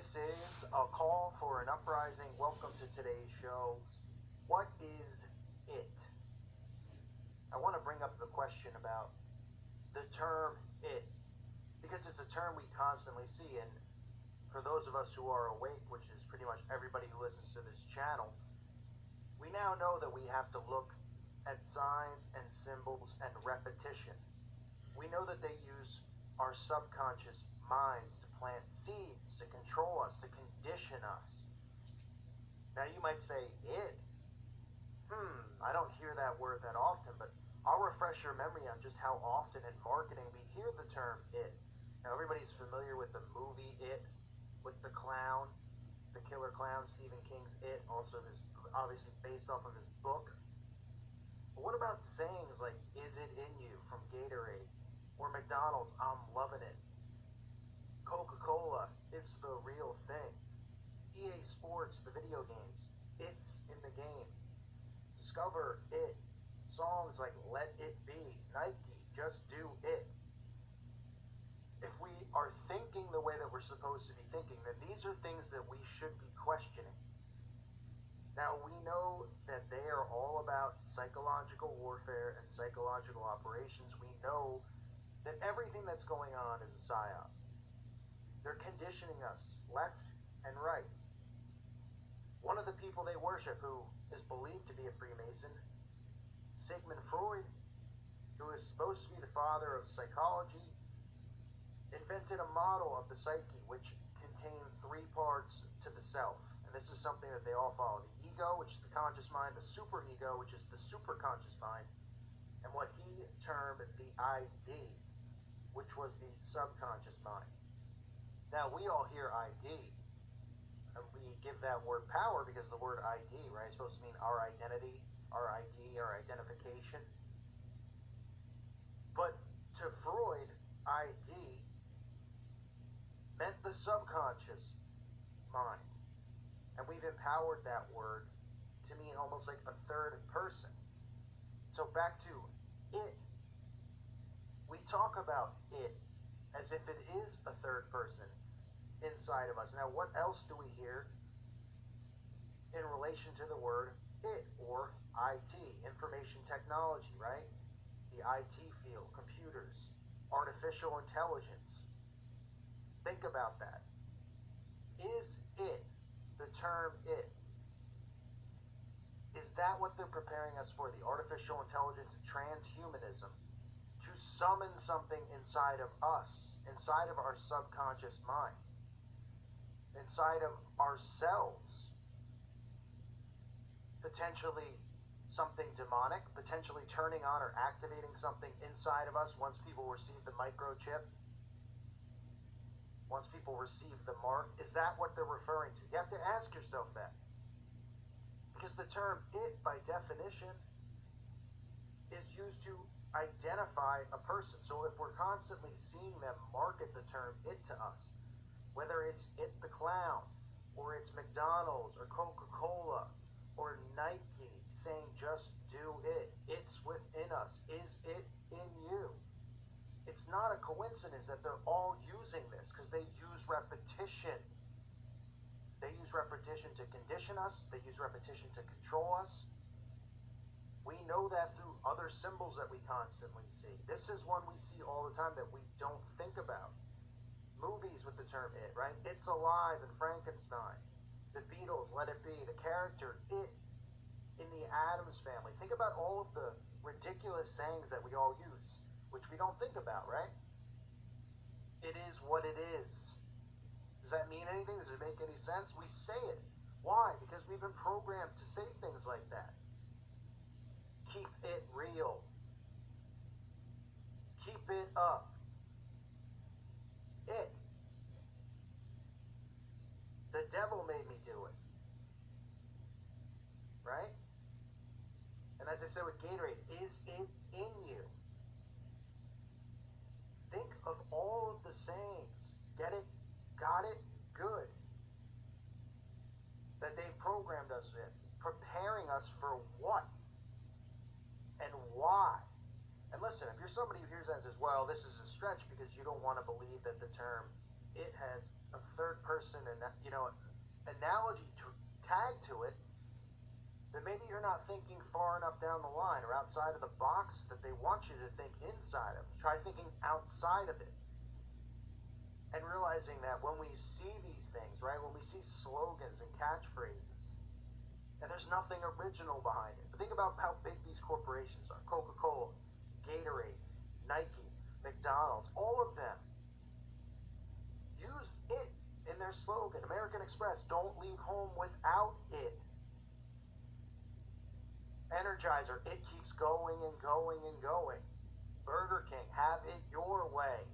This is a call for an uprising. Welcome to today's show. What is it? I want to bring up the question about the term it, because it's a term we constantly see, and for those of us who are awake, which is pretty much everybody who listens to this channel, we now know that we have to look at signs and symbols and repetition. We know that they use our subconscious minds to plant seeds, to control us, to condition us. Now you might say, it? I don't hear that word that often, but I'll refresh your memory on just how often in marketing we hear the term it. Now everybody's familiar with the movie It, with the clown, the killer clown, Stephen King's It, also this obviously based off of his book. But what about sayings like, is it in you, from Gatorade, or McDonald's, I'm loving it, Coca-Cola, it's the real thing, EA Sports, the video games, it's in the game, Discover it, songs like Let It Be, Nike, Just Do It. If we are thinking the way that we're supposed to be thinking, then these are things that we should be questioning. Now, we know that they are all about psychological warfare and psychological operations. We know that everything that's going on is a psyop. They're conditioning us left and right. One of the people they worship, who is believed to be a Freemason, Sigmund Freud, who is supposed to be the father of psychology, invented a model of the psyche which contained three parts to the self. And this is something that they all follow. The ego, which is the conscious mind, the superego, which is the superconscious mind, and what he termed the ID, which was the subconscious mind. Now, we all hear ID, and we give that word power because the word ID, right, is supposed to mean our identity, our ID, our identification. But to Freud, ID meant the subconscious mind. And we've empowered that word to mean almost like a third person. So back to it. We talk about it as if it is a third person inside of us. Now, what else do we hear in relation to the word it, or IT, information technology, right? The IT field, computers, artificial intelligence. Think about that. Is it, the term it, is that what they're preparing us for? The artificial intelligence, transhumanism, to summon something inside of us, inside of our subconscious mind, inside of ourselves, potentially something demonic, potentially turning on or activating something inside of us once people receive the microchip, once people receive the mark. Is that what they're referring to? You have to ask yourself that. Because the term it, by definition, is used to identify a person. So if we're constantly seeing them market the term it to us, whether it's it the clown, or it's McDonald's, or Coca-Cola, or Nike saying just do it, it's within us, is it in you? It's not a coincidence that they're all using this, because they use repetition. They use repetition to condition us. They use repetition to control us. We know that through other symbols that we constantly see. This is one we see all the time that we don't think about. Movies with the term it, right? It's Alive and Frankenstein. The Beatles, Let It Be. The character it in the Addams Family. Think about all of the ridiculous sayings that we all use, which we don't think about, right? It is what it is. Does that mean anything? Does it make any sense? We say it. Why? Because we've been programmed to say things like that. Keep it real. Keep it up. It. The devil made me do it. Right? And as I said with Gatorade, is it in you? Think of all of the sayings. Get it? Got it? Good. That they've programmed us with. Preparing us for what? And why? And listen, if you're somebody who hears that and says, well, this is a stretch because you don't want to believe that the term it has a third person and analogy to tag to it, then maybe you're not thinking far enough down the line or outside of the box that they want you to think inside of. Try thinking outside of it. And realizing that when we see these things, right, when we see slogans and catchphrases, and there's nothing original behind it. But think about how big these corporations are. Coca-Cola, Gatorade, Nike, McDonald's, all of them use it in their slogan. American Express, don't leave home without it. Energizer, it keeps going and going and going. Burger King, have it your way.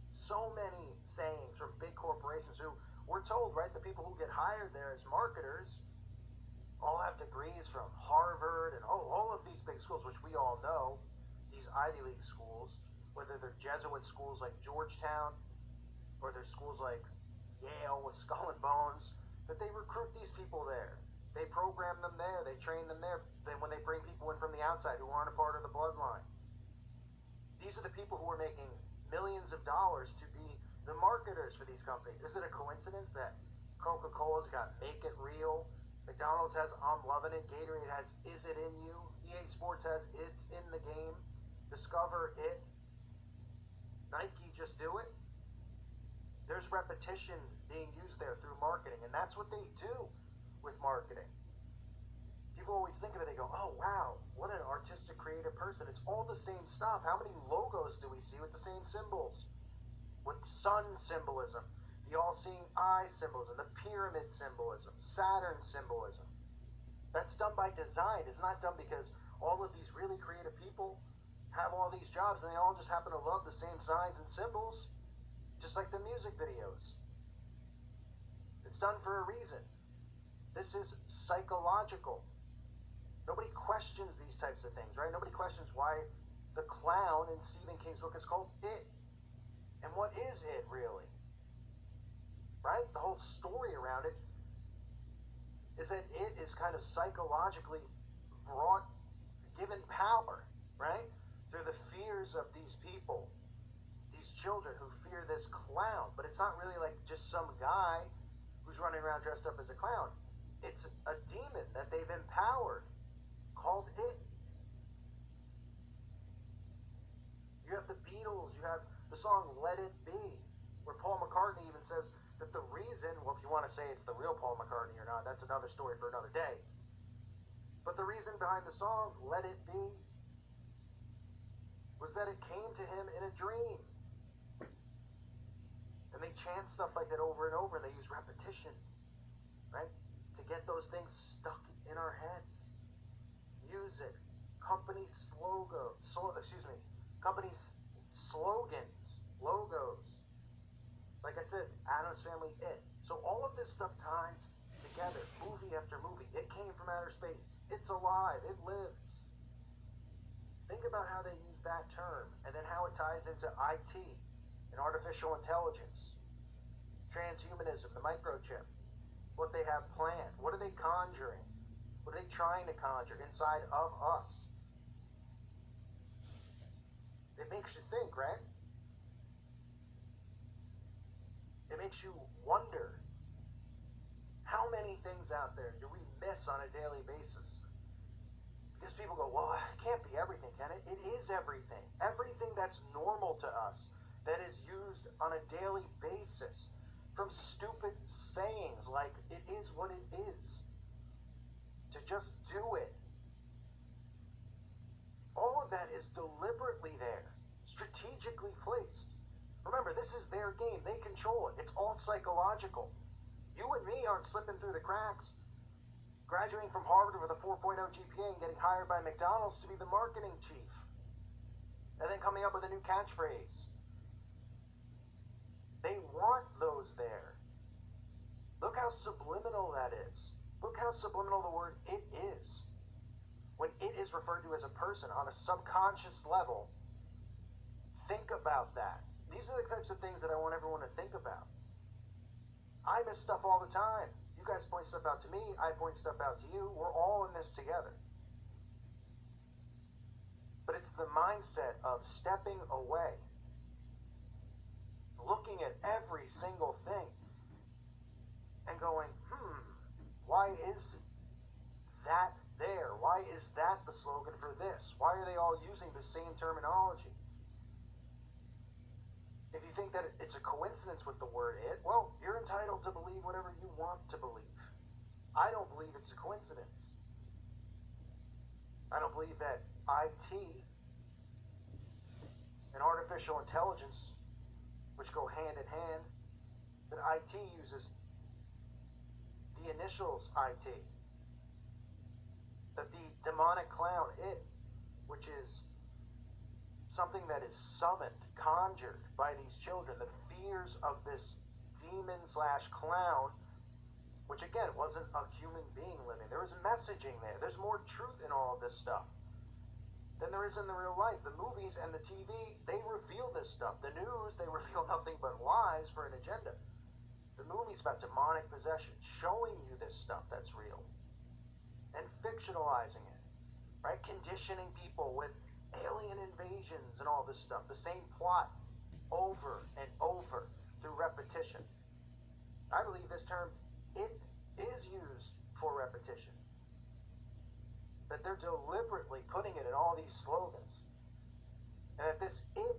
So many sayings from big corporations who we're told, right, the people who get hired there as marketers all have degrees from Harvard and all of these big schools, which we all know, these Ivy League schools, whether they're Jesuit schools like Georgetown or they're schools like Yale with Skull and Bones, that they recruit these people there. They program them there. They train them there. Then when they bring people in from the outside who aren't a part of the bloodline, these are the people who are making millions of dollars to be the marketers for these companies. Is it a coincidence that Coca-Cola's got Make It Real, McDonald's has I'm Loving It, Gatorade has Is It In You, EA Sports has It's In the Game, Discover It, Nike Just Do It? There's repetition being used there through marketing, and that's what they do with marketing. People always think of it, they go, oh wow, what an artistic creative person. It's all the same stuff. How many logos do we see with the same symbols? With sun symbolism, the all-seeing eye symbolism, the pyramid symbolism, Saturn symbolism. That's done by design. It's not done because all of these really creative people have all these jobs and they all just happen to love the same signs and symbols, just like the music videos. It's done for a reason. This is psychological. Nobody questions these types of things, right? Nobody questions why the clown in Stephen King's book is called It. And what is it, really? Right? The whole story around it is that it is kind of psychologically given power, right? Through the fears of these people, these children who fear this clown. But it's not really like just some guy who's running around dressed up as a clown. It's a demon that they've empowered called It. You have the Beatles, you have the song Let It Be, where Paul McCartney even says that the reason, well, if you want to say it's the real Paul McCartney or not, that's another story for another day. But the reason behind the song Let It Be was that it came to him in a dream. And they chant stuff like that over and over, and they use repetition, right? To get those things stuck in our heads. Music, company companies' slogans, logos. Like I said, Addams Family, It. So all of this stuff ties together, movie after movie. It came from outer space. It's alive. It lives. Think about how they use that term, and then how it ties into IT and artificial intelligence, transhumanism, the microchip. What they have planned. What are they conjuring? What are they trying to conjure inside of us? It makes you think, right? It makes you wonder, how many things out there do we miss on a daily basis? Because people go, well, it can't be everything, can it? It is everything. Everything that's normal to us, that is used on a daily basis. From stupid sayings like, it is what it is, to just do it. All of that is deliberately there, strategically placed. Remember, this is their game. They control it. It's all psychological. You and me aren't slipping through the cracks, graduating from Harvard with a 4.0 GPA and getting hired by McDonald's to be the marketing chief, and then coming up with a new catchphrase. They want those there. Look how subliminal that is. Look how subliminal the word it is. When it is referred to as a person on a subconscious level, think about that. These are the types of things that I want everyone to think about. I miss stuff all the time. You guys point stuff out to me. I point stuff out to you. We're all in this together. But it's the mindset of stepping away every single thing and going, why is that there? Why is that the slogan for this? Why are they all using the same terminology? If you think that it's a coincidence with the word it, well, you're entitled to believe whatever you want to believe. I don't believe it's a coincidence. I don't believe that IT and artificial intelligence, which go hand in hand, that IT uses the initials IT. That the demonic clown, it, which is something that is summoned, conjured by these children, the fears of this demon/clown, which again wasn't a human being living. There was messaging there. There's more truth in all of this stuff than there is in the real life. The movies and the TV, they reveal this stuff. The news, they reveal nothing but lies for an agenda. The movie's about demonic possession, showing you this stuff that's real and fictionalizing it, right? Conditioning people with alien invasions and all this stuff. The same plot over and over through repetition. I believe this term, it, is used for repetition. That they're deliberately putting it in all these slogans. And that this it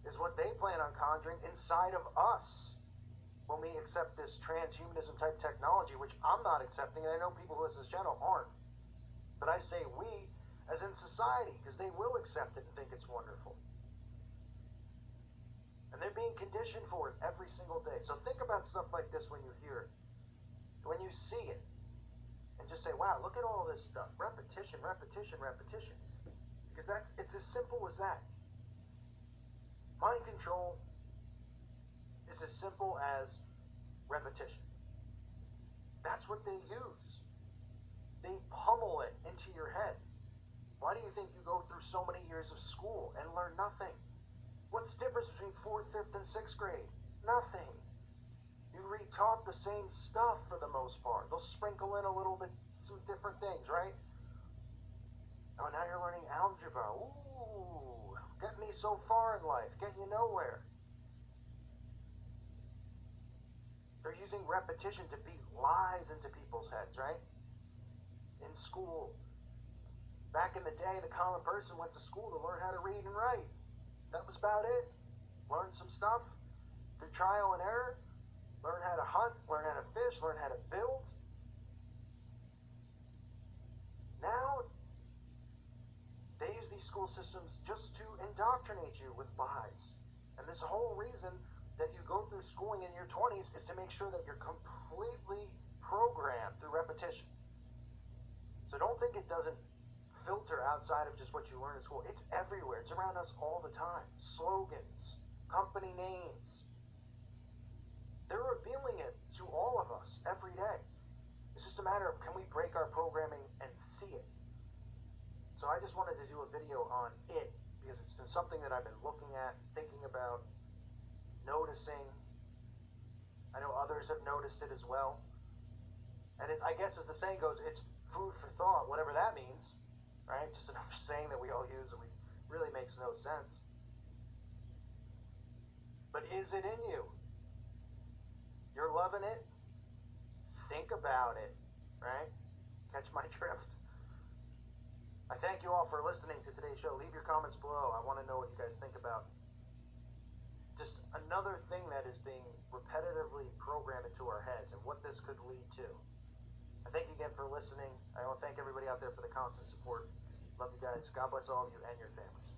is what they plan on conjuring inside of us when we accept this transhumanism type technology, which I'm not accepting, and I know people who listen to this channel aren't. But I say we, as in society, because they will accept it and think it's wonderful. And they're being conditioned for it every single day. So think about stuff like this when you hear it, when you see it, and just say, wow, look at all this stuff. Repetition, repetition, repetition. Because it's as simple as that. Mind control is as simple as repetition. That's what they use. They pummel it into your head. Why do you think you go through so many years of school and learn nothing? What's the difference between 4th, 5th, and 6th grade? Nothing. You retaught the same stuff for the most part. They'll sprinkle in a little bit, some different things, right? Oh, now you're learning algebra. Ooh, getting me so far in life, getting you nowhere. They're using repetition to beat lies into people's heads, right? In school. Back in the day, the common person went to school to learn how to read and write. That was about it. Learn some stuff through trial and error. Learn how to hunt, learn how to fish, learn how to build. Now, they use these school systems just to indoctrinate you with lies. And this whole reason that you go through schooling in your 20s is to make sure that you're completely programmed through repetition. So don't think it doesn't filter outside of just what you learn in school. It's everywhere. It's around us all the time. Slogans, company names. They're revealing it to all of us every day. It's just a matter of, can we break our programming and see it? So I just wanted to do a video on it because it's been something that I've been looking at, thinking about, noticing. I know others have noticed it as well. And it's, I guess as the saying goes, it's food for thought, whatever that means, right? Just another saying that we all use that really makes no sense. But is it in you? You're loving it? Think about it, right? Catch my drift? I thank you all for listening to today's show. Leave your comments below. I want to know what you guys think about just another thing that is being repetitively programmed into our heads and what this could lead to. I thank you again for listening. I want to thank everybody out there for the constant support. Love you guys. God bless all of you and your families.